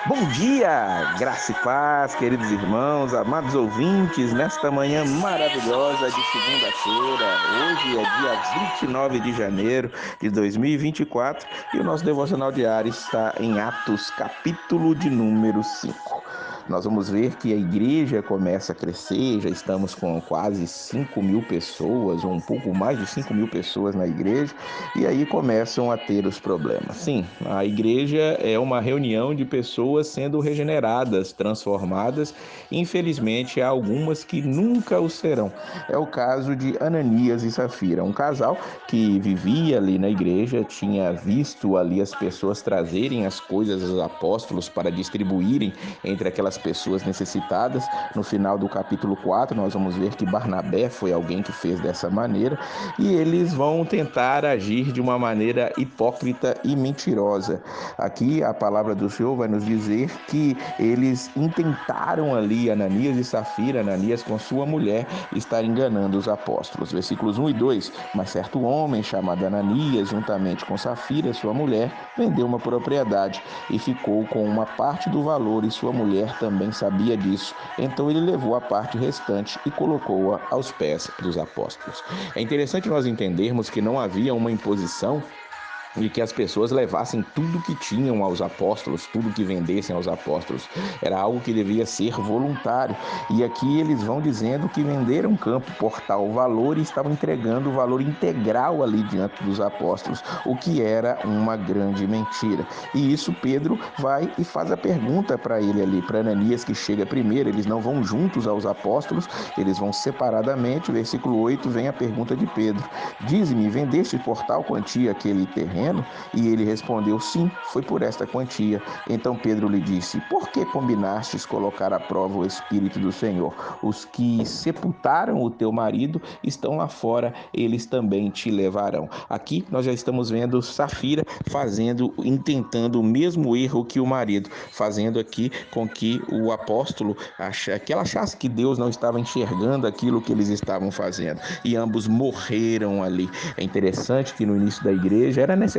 Bom dia, graça e paz, queridos irmãos, amados ouvintes, nesta manhã maravilhosa de segunda-feira. Hoje é dia 29 de janeiro de 2024 e o nosso devocional diário está em Atos, capítulo de número 5. Nós vamos ver que a igreja começa a crescer, já estamos com quase 5.000 pessoas, ou um pouco mais de 5.000 pessoas na igreja, e aí começam a ter os problemas. Sim, a igreja é uma reunião de pessoas sendo regeneradas, transformadas. Infelizmente, há algumas que nunca o serão. É o caso de Ananias e Safira, um casal que vivia ali na igreja, tinha visto ali as pessoas trazerem as coisas aos apóstolos para distribuírem entre aquelas pessoas necessitadas. No final do capítulo 4, nós vamos ver que Barnabé foi alguém que fez dessa maneira, e eles vão tentar agir de uma maneira hipócrita e mentirosa. Aqui a palavra do Senhor vai nos dizer que eles intentaram ali, Ananias e Safira, Ananias com sua mulher, estar enganando os apóstolos. Versículos 1 e 2: Mas certo homem chamado Ananias, juntamente com Safira, sua mulher, vendeu uma propriedade e ficou com uma parte do valor, e sua mulher também sabia disso. Então ele levou a parte restante e colocou-a aos pés dos apóstolos. É interessante nós entendermos que não havia uma imposição de que as pessoas levassem tudo que tinham aos apóstolos, tudo que vendessem aos apóstolos. Era algo que devia ser voluntário. E aqui eles vão dizendo que venderam campo por tal valor e estavam entregando o valor integral ali diante dos apóstolos, o que era uma grande mentira. E isso Pedro vai e faz a pergunta para ele ali, para Ananias, que chega primeiro. Eles não vão juntos aos apóstolos, eles vão separadamente. Versículo 8 vem a pergunta de Pedro: Dize-me, vendeste por tal quantia aquele terreno? E ele respondeu: sim, foi por esta quantia. Então Pedro lhe disse: por que combinastes colocar à prova o Espírito do Senhor? Os que sepultaram o teu marido estão lá fora, eles também te levarão. Aqui nós já estamos vendo Safira intentando o mesmo erro que o marido, fazendo aqui com que o apóstolo que ela achasse que Deus não estava enxergando aquilo que eles estavam fazendo, e ambos morreram ali. É interessante que no início da igreja era necessário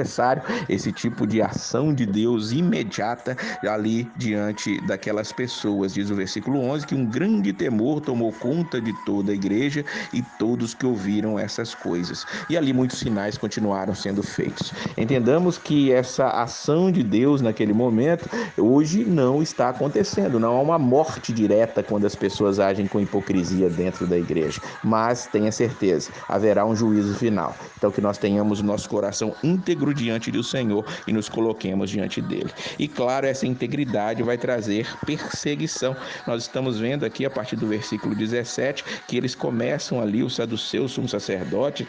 esse tipo de ação de Deus imediata ali diante daquelas pessoas. Diz o versículo 11 que um grande temor tomou conta de toda a igreja e todos que ouviram essas coisas. E ali muitos sinais continuaram sendo feitos. Entendamos que essa ação de Deus naquele momento hoje não está acontecendo. Não há uma morte direta quando as pessoas agem com hipocrisia dentro da igreja, mas tenha certeza, haverá um juízo final. Então que nós tenhamos o nosso coração íntegro diante do Senhor e nos coloquemos diante dele. E claro, essa integridade vai trazer perseguição. Nós estamos vendo aqui a partir do versículo 17 que eles começam ali, os saduceus, sumo sacerdote,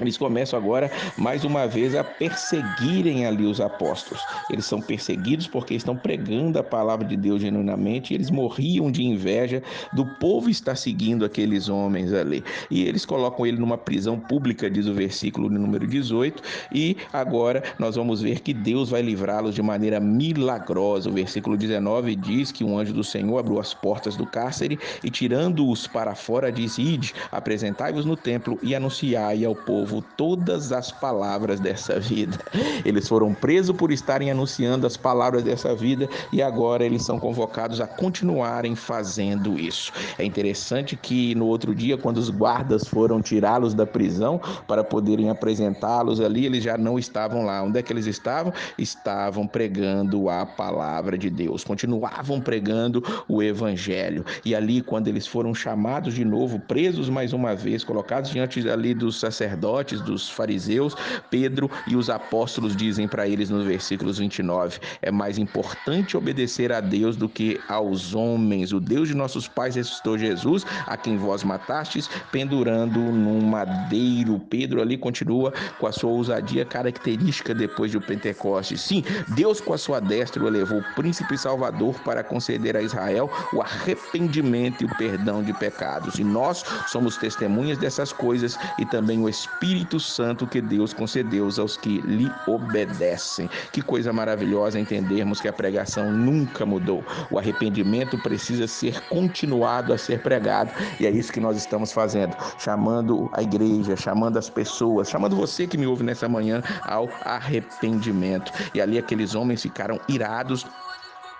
eles começam agora, mais uma vez, a perseguirem ali os apóstolos. Eles são perseguidos porque estão pregando a palavra de Deus genuinamente, e eles morriam de inveja do povo estar seguindo aqueles homens ali. E eles colocam ele numa prisão pública, diz o versículo número 18, e agora nós vamos ver que Deus vai livrá-los de maneira milagrosa. O versículo 19 diz que um anjo do Senhor abriu as portas do cárcere e, tirando-os para fora, disse: Ide, apresentai-vos no templo e anunciai ao povo todas as palavras dessa vida. Eles foram presos por estarem anunciando as palavras dessa vida, e agora eles são convocados a continuarem fazendo isso. É interessante que no outro dia, quando os guardas foram tirá-los da prisão para poderem apresentá-los ali, eles já não estavam lá. Onde é que eles estavam? Estavam pregando a palavra de Deus, continuavam pregando o evangelho. E ali, quando eles foram chamados de novo, presos mais uma vez, colocados diante ali dos sacerdotes, dos fariseus, Pedro e os apóstolos dizem para eles nos versículos 29: é mais importante obedecer a Deus do que aos homens. O Deus de nossos pais ressuscitou Jesus, a quem vós matastes, pendurando num madeiro. Pedro ali continua com a sua ousadia característica depois do Pentecostes. Sim, Deus com a sua destra o elevou príncipe e salvador para conceder a Israel o arrependimento e o perdão de pecados. E nós somos testemunhas dessas coisas, e também o Espírito Santo que Deus concedeu aos que lhe obedecem. Que coisa maravilhosa entendermos que a pregação nunca mudou. O arrependimento precisa ser continuado a ser pregado, e é isso que nós estamos fazendo, chamando a igreja, chamando as pessoas, chamando você que me ouve nessa manhã ao arrependimento. E ali aqueles homens ficaram irados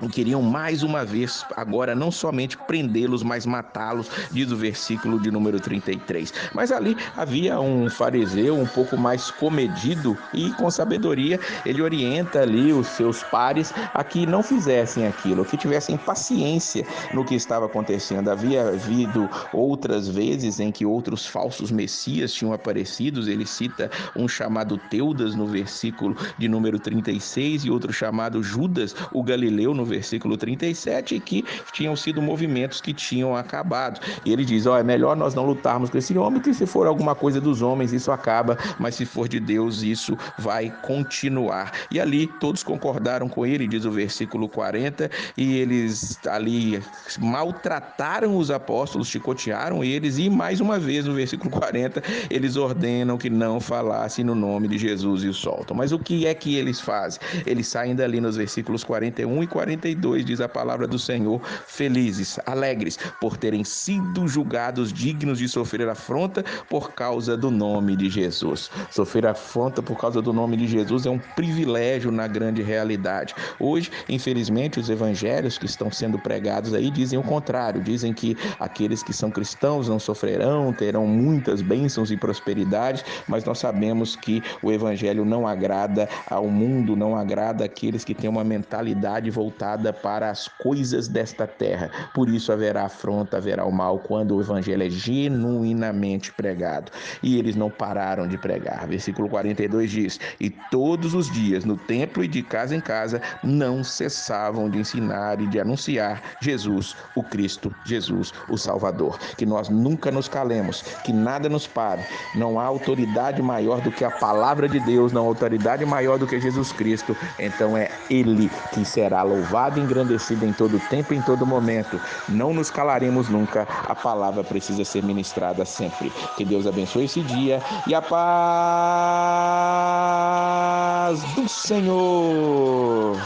E queriam mais uma vez, agora não somente prendê-los, mas matá-los, diz o versículo de número 33. Mas ali havia um fariseu um pouco mais comedido e com sabedoria ele orienta ali os seus pares a que não fizessem aquilo, que tivessem paciência no que estava acontecendo. Havia havido outras vezes em que outros falsos messias tinham aparecido. Ele cita um chamado Teudas no versículo de número 36 e outro chamado Judas, o Galileu, no versículo 37, e que tinham sido movimentos que tinham acabado. E ele diz, é melhor nós não lutarmos com esse homem, que se for alguma coisa dos homens, isso acaba, mas se for de Deus, isso vai continuar. E ali todos concordaram com ele, diz o versículo 40, e eles ali maltrataram os apóstolos, chicotearam eles, e mais uma vez no versículo 40, eles ordenam que não falassem no nome de Jesus e o soltam. Mas o que é que eles fazem? Eles saem dali nos versículos 41 e 42, diz a palavra do Senhor, felizes, alegres, por terem sido julgados dignos de sofrer afronta por causa do nome de Jesus. Sofrer afronta por causa do nome de Jesus é um privilégio na grande realidade. Hoje, infelizmente, os evangelhos que estão sendo pregados aí dizem o contrário, dizem que aqueles que são cristãos não sofrerão, terão muitas bênçãos e prosperidade, mas nós sabemos que o evangelho não agrada ao mundo, não agrada àqueles que têm uma mentalidade voltada para as coisas desta terra. Por isso haverá afronta, haverá o mal quando o evangelho é genuinamente pregado. E eles não pararam de pregar. Versículo 42 diz, e todos os dias no templo e de casa em casa não cessavam de ensinar e de anunciar Jesus, o Cristo, Jesus, o Salvador. Que nós nunca nos calemos, que nada nos pare. Não há autoridade maior do que a palavra de Deus, não há autoridade maior do que Jesus Cristo. Então é Ele que será louvado e engrandecido em todo tempo e em todo momento. Não nos calaremos nunca, a palavra precisa ser ministrada sempre. Que Deus abençoe esse dia e a paz do Senhor.